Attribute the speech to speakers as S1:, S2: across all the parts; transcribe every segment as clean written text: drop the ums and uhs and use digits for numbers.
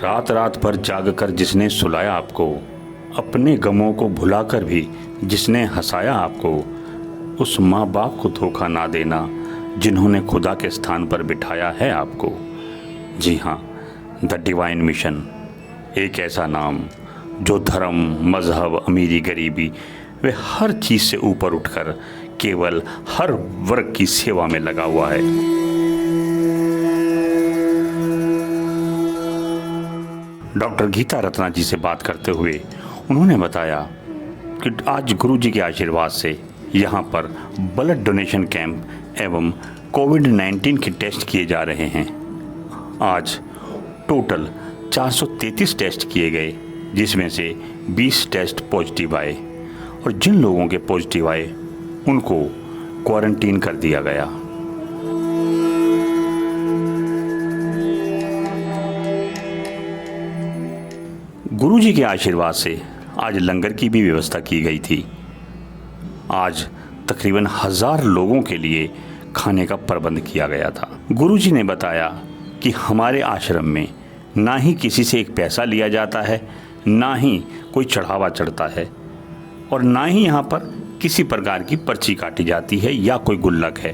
S1: रात रात भर जागकर जिसने सुलाया आपको, अपने गमों को भुलाकर भी जिसने हंसाया आपको, उस माँ बाप को धोखा ना देना जिन्होंने खुदा के स्थान पर बिठाया है आपको। जी हाँ, द डिवाइन मिशन, एक ऐसा नाम जो धर्म, मज़हब, अमीरी, गरीबी वे हर चीज़ से ऊपर उठकर केवल हर वर्ग की सेवा में लगा हुआ है। डॉक्टर गीता रत्ना जी से बात करते हुए उन्होंने बताया कि आज गुरु जी के आशीर्वाद से यहाँ पर ब्लड डोनेशन कैंप एवं कोविड-19 के टेस्ट किए जा रहे हैं। आज टोटल 433 टेस्ट किए गए, जिसमें से 20 टेस्ट पॉजिटिव आए और जिन लोगों के पॉजिटिव आए उनको क्वारंटीन कर दिया गया। गुरुजी के आशीर्वाद से आज लंगर की भी व्यवस्था की गई थी। आज तकरीबन 1000 लोगों के लिए खाने का प्रबंध किया गया था। गुरुजी ने बताया कि हमारे आश्रम में ना ही किसी से एक पैसा लिया जाता है, ना ही कोई चढ़ावा चढ़ता है और ना ही यहाँ पर किसी प्रकार की पर्ची काटी जाती है या कोई गुल्लक है।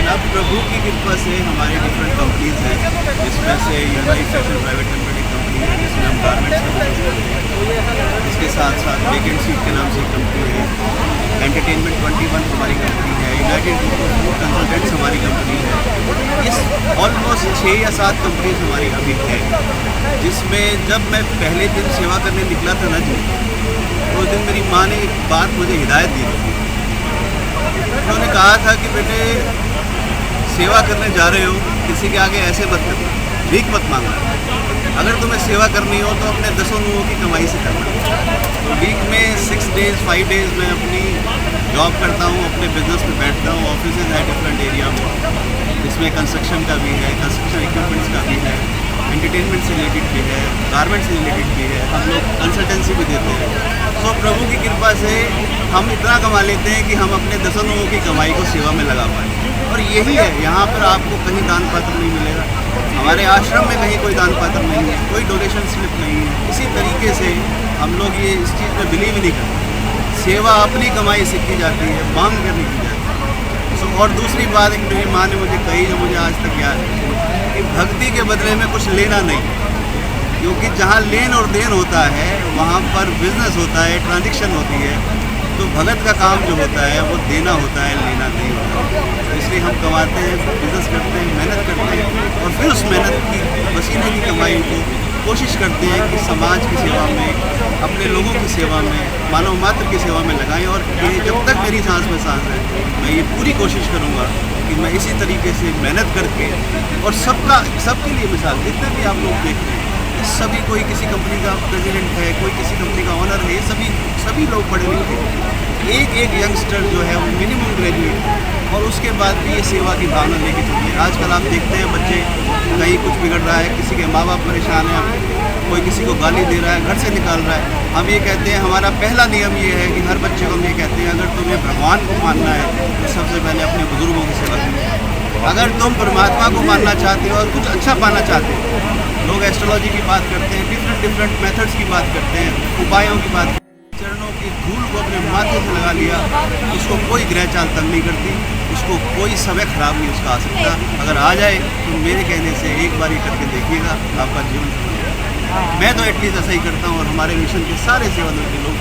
S2: अब प्रभु की कृपा से हमारी डिफरेंट कंपनीज हैं, जिसमें से unite fashion private limited company है जिसमें हम गारमेंट्स, इसके साथ साथ वेकेंट सीट के नाम से एक कंपनी है, एंटरटेनमेंट 21 हमारी कंपनी है, यूनाइटेड फूड कंसल्टेंट्स हमारी कंपनी है। इस ऑलमोस्ट 6 या 7 कंपनीज हमारी अभी है, जिसमें जब मैं पहले दिन सेवा करने निकला था ना जी, उस दिन मेरी माँ ने एक बात मुझे हिदायत दी थी। उन्होंने कहा था कि बेटे सेवा करने जा रहे हो, किसी के आगे ऐसे मत करना, भीख मत मांगना। अगर तुम्हें सेवा करनी हो तो अपने 10 लोगों की कमाई से करना। तो वीक में 6 डेज़ 5 डेज़ मैं अपनी जॉब करता हूँ, अपने बिजनेस में बैठता हूँ। ऑफिस है डिफरेंट एरिया में, इसमें कंस्ट्रक्शन का भी है, कंस्ट्रक्शन इक्विपमेंट्स का भी है, एंटरटेनमेंट से रिलेटेड भी है, गारमेंट से रिलेटेड भी है, हम लोग कंसल्टेंसी भी देते हैं। तो प्रभु की कृपा से हम इतना कमा लेते हैं कि हम अपने 10 लोगों की कमाई को सेवा में लगा पाए। और यही है, यहाँ पर आपको कहीं दान पात्र नहीं मिलेगा, हमारे आश्रम में कहीं कोई दान पात्र नहीं है, कोई डोनेशन स्लिप नहीं है। इसी तरीके से हम लोग ये इस चीज़ में बिलीव ही नहीं करते। सेवा अपनी कमाई से की जाती है, मांग कर नहीं की जाती। और दूसरी बात एक मेरी माँ ने मुझे कही, जो मुझे आज तक याद है, कि भक्ति के बदले में कुछ लेना नहीं, क्योंकि जहाँ लेन और देन होता है वहाँ पर बिजनेस होता है, ट्रांजैक्शन होती है। तो भगत का काम जो होता है वो देना होता है, लेना नहीं होता। तो इसलिए हम कमाते हैं, बिजनेस करते हैं, मेहनत करते हैं और फिर उस मेहनत की पसीने की कमाई को कोशिश करते हैं कि समाज की सेवा में, अपने लोगों की सेवा में, मानव मात्र की सेवा में लगाएं। और ये जब तक मेरी सांस में सांस है, मैं ये पूरी कोशिश करूँगा कि मैं इसी तरीके से मेहनत करके और सबके लिए मिसाल, जितने भी आप लोग देखते हैं, सभी, कोई किसी कंपनी का प्रेसिडेंट है, कोई किसी कंपनी का ऑनर है, सभी लोग पढ़े लिखे, एक यंगस्टर जो है वो मिनिमम ग्रेजुएट और उसके बाद भी ये सेवा की भावना लेके चलते हैं। आजकल आप देखते हैं बच्चे कहीं कुछ बिगड़ रहा है, किसी के माँ बाप परेशान है, कोई किसी को गाली दे रहा है, घर से निकाल रहा है। हम ये कहते हैं, हमारा पहला नियम ये है कि हर बच्चे को हम ये कहते हैं, अगर तुम्हें भगवान को मानना है तो सबसे पहले अपने बुजुर्गों की सेवा करो। अगर तुम परमात्मा को मानना चाहते हो और कुछ अच्छा पाना चाहते हो, लोग एस्ट्रोलॉजी की बात करते हैं, डिफरेंट मेथड्स की बात करते हैं, उपायों की बात, चरणों की धूल को अपने माथे से लगा लिया, उसको कोई ग्रह चाल तंग नहीं करती, उसको कोई समय खराब नहीं उसका आ सकता। अगर आ जाए तो मेरे कहने से एक बार ये करके देखिएगा, आपका जीवन बदल जाएगा। मैं तो एटलीस्ट ऐसा ही करता हूँ और हमारे मिशन के सारे सेवादल के लोग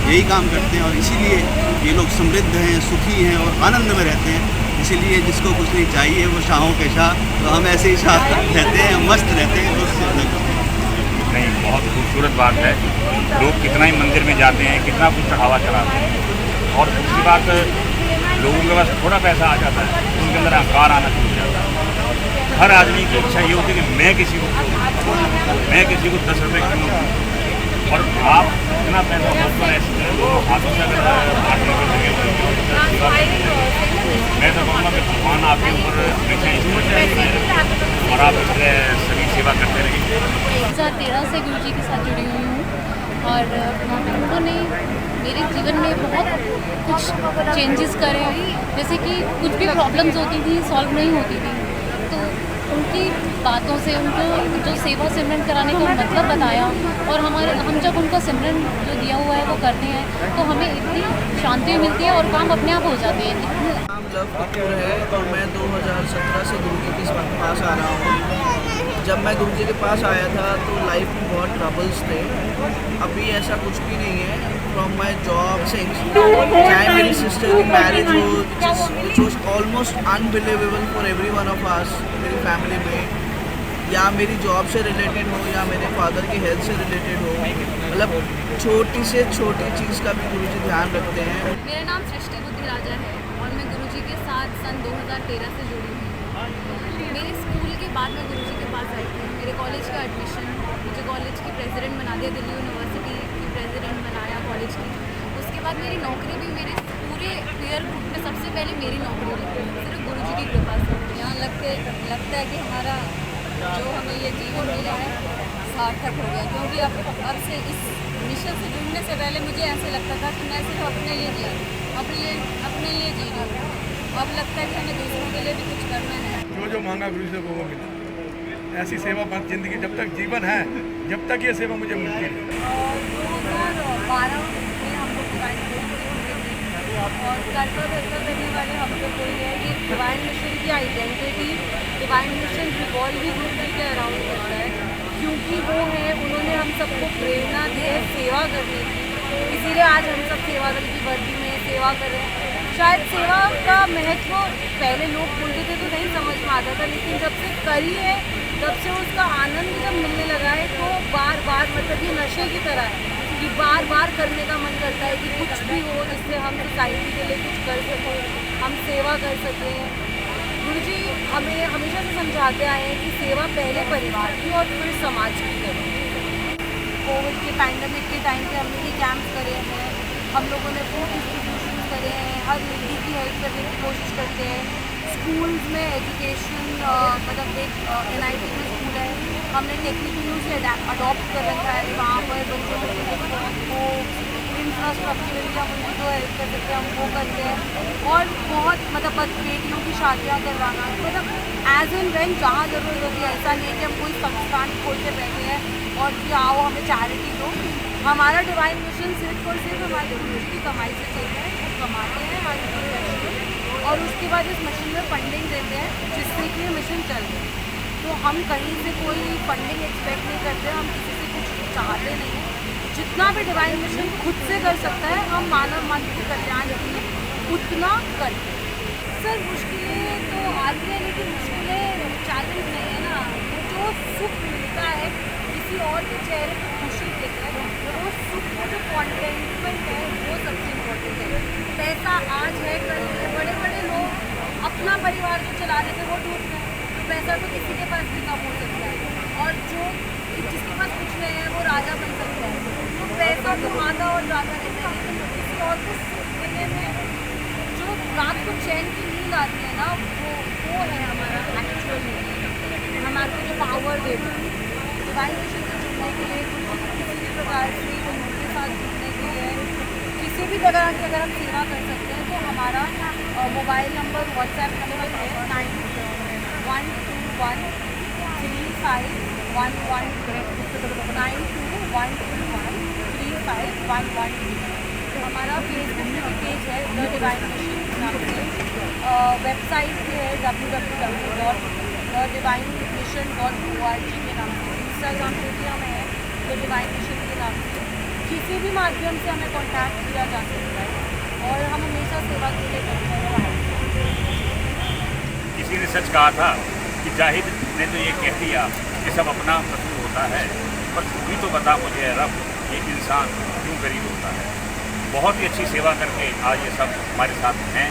S2: यही काम करते हैं और इसीलिए ये लोग समृद्ध हैं, सुखी हैं और आनंद में रहते हैं। इसीलिए जिसको कुछ नहीं चाहिए वो शाहों के शाह, तो हम ऐसे ही शाह रहते हैं, मस्त रहते हैं। तो
S3: नहीं, बहुत खूबसूरत बात है। लोग कितना ही मंदिर में जाते हैं, कितना कुछ चढ़ावा चढ़ाते हैं और दूसरी बात, लोगों के पास थोड़ा पैसा आ जाता है, उनके अंदर अहंकार आना शुरू हो जाता है। हर आदमी की इच्छा ये होती है कि मैं किसी को 10 रुपये क्यों दूँ, और आप इतना पैसा होकर ऐसे हाथों से अगर बांटने कर सके, मैं तो कहूँगा कि भगवान आपके ऊपर हमेशा इस और आप इससे सभी सेवा करते रहिए।
S4: 2013 से गुरु जी के साथ जुड़ी हुई हूँ और उन्होंने मेरे जीवन में बहुत कुछ चेंजेस करे। जैसे कि कुछ भी प्रॉब्लम्स होती थी, सॉल्व नहीं होती थी, तो उनकी बातों से उनको जो सेवा सिमरन कराने का मतलब बताया, और हम जब उनका सिमरन जो दिया हुआ है वो करते हैं तो हमें इतनी शांति मिलती है और काम अपने आप हो जाते हैं।
S5: नाम लव कपूर है और मैं 2017 से गुरुजी के पास आ रहा हूँ। जब मैं गुरुजी के पास आया था तो लाइफ में बहुत ट्रबल्स थे। अभी ऐसा कुछ भी नहीं है। फ्रॉम माई जॉब से चाहे मेरी सिस्टर की मैरिज हो, which was almost unbelievable for every one of us मेरी फैमिली में, या मेरी जॉब से रिलेटेड हो या मेरे फादर की हेल्थ से रिलेटेड हो, मतलब छोटी से छोटी चीज़ का भी गुरुजी ध्यान रखते हैं।
S4: मेरा नाम सृष्टि बुद्धि राजा है और मैं गुरुजी के साथ सन 2013 से जुड़ी हूँ। मेरे स्कूल के बाद मैं गुरुजी के पास आई थी। मेरे कॉलेज का एडमिशन, मुझे कॉलेज की प्रेसिडेंट बना दिया, दिल्ली यूनिवर्सिटी की प्रेसिडेंट बनाया कॉलेज की। उसके बाद मेरी नौकरी भी मेरे पूरे पीयर ग्रुप में सबसे पहले मेरी नौकरी लगी, सिर्फ गुरुजी की कृपा से। यहाँ लगता है कि हमारा जो हमें ये जीवन मिला है सार्थक हो गया, क्योंकि अब से इस मिशन से जुड़ने से पहले मुझे ऐसे लगता था कि मैं सिर्फ अपने लिए जी रही हूँ। अब लगता है कि हमें दूसरों के लिए भी कुछ करना है।
S6: जो मांगा गुरु से वो मिला। ऐसी सेवा बस जिंदगी जब तक जीवन है, जब तक ये सेवा मुझे मिलती है।
S4: 2012 में हम लोग डिवाइन और करता करने वाले हम लोग कोई है। ये डिवाइन मिशन की identity divine mission revolving group के अराउंड करता है, क्योंकि वो है उन्होंने हम सबको प्रेरणा दी है सेवा करने की, इसीलिए आज हम सब सेवा दल की वर्दी में सेवा कर रहे हैं। शायद सेवा का महत्व पहले लोग बोलते थे तो नहीं समझ में आता था, लेकिन जब से करी है तब से उसका आनंद जब मिलने लगा है तो बार बार, मतलब ये नशे की तरह है कि बार बार करने का मन करता है कि कुछ भी हो जिससे हम सोसाइटी के लिए कुछ कर सकें, हम सेवा कर सकें। गुरुजी हमें हमेशा से समझाते आए हैं कि सेवा पहले परिवार की और फिर समाज की करें। कोविड के पैंडमिक के टाइम पे हमने ये कैंप्स करे हैं, हम लोगों ने फूड डिस्ट्रीब्यूशन करे हैं, हर नीडी की हेल्प करने की कोशिश करते हैं। स्कूल्स में एजुकेशन, मतलब एक NIT में स्कूल है, हमने टेक्निकल से अडॉप्ट कर रखा है। वहाँ पर बच्चों को इंफ्रास्ट्रक्चरली हम उनको जो हेल्प कर सकते हैं हम वो करते हैं। और बहुत मतलब बेटियों की शादियाँ करवाना, मतलब एज एंड व्हेन जहाँ ज़रूरत होती है। ऐसा नहीं है कि हम कोई संस्थान खोल के बैठे हैं और कि आओ हमें चैरिटी दो। हमारा डिवाइन मिशन सिर्फ और सिर्फ हमारे गुरुजी की कमाई से चल रहा है। वो कमाते हैं हमारे प्रोफेशन और उसके बाद इस मिशन में फंडिंग देते हैं, जिससे कि ये मिशन चल रहा है। तो हम कहीं से कोई फंडिंग एक्सपेक्ट नहीं करते, हम किसी से कुछ चाहते नहीं हैं। जितना भी डिवाइन मिशन खुद से कर सकता है हम मानव मात्र के कल्याण के लिए उतना करते हैं। सर मुश्किलें तो आती हैं, लेकिन मुश्किलें चैलेंज नहीं है ना। जो सुख मिलता है किसी और के चेहरे पर खुशी देकर, वो सुख, वो जो कॉन्टेंटमेंट है वो सबसे इम्पोर्टेंट है। पैसा आज है कल है। बड़े बड़े लोग अपना परिवार जो चला रहे थे वो टूट गए, तो पैसा तो किसी के पास भी कम हो सकता है, और जो जिसके पास कुछ नहीं है वो राजा बन सकता है। तो पैसा तो आता और राजा रहता है, लेकिन किसी और को सुख देने में जो रात को चैन की नींद आती है ना, वो है हमारा एक्चुअल मीनिंग, हमारे जो पावर देता है। डिवाइन मिशन से जुड़ने के लिए किसी भी प्रकार से उनके साथ जुड़ने के लिए किसी भी प्रकार की अगर हम सेवा कर सकते हैं तो हमारा मोबाइल नंबर, व्हाट्सएप नंबर है 92113511 तो हमारा फेसबुक में भी पेज है द डिवाइन मिशन के नाम से। वेबसाइट पे है www.thedivinemission.org के नाम से। इंस्टाग्राम पे भी हमें है द डिवाइन मिशन के नाम से। किसी भी माध्यम से हमें कॉन्टैक्ट किया जा सकता है और हम हमेशा सेवा के लिए तत्पर हैं।
S3: किसी ने सच कहा था कि जाहिद ने तो ये कह दिया कि सब अपना कसूर होता है, पर तू भी तो बता मुझे रब, ये इंसान क्यों गरीब होता है। बहुत ही अच्छी सेवा करके आज ये सब हमारे साथ हैं।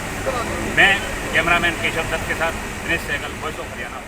S3: मैं कैमरामैन केशव दत्त के साथ दिनेश सहगल, वॉइस ऑफ हरियाणा।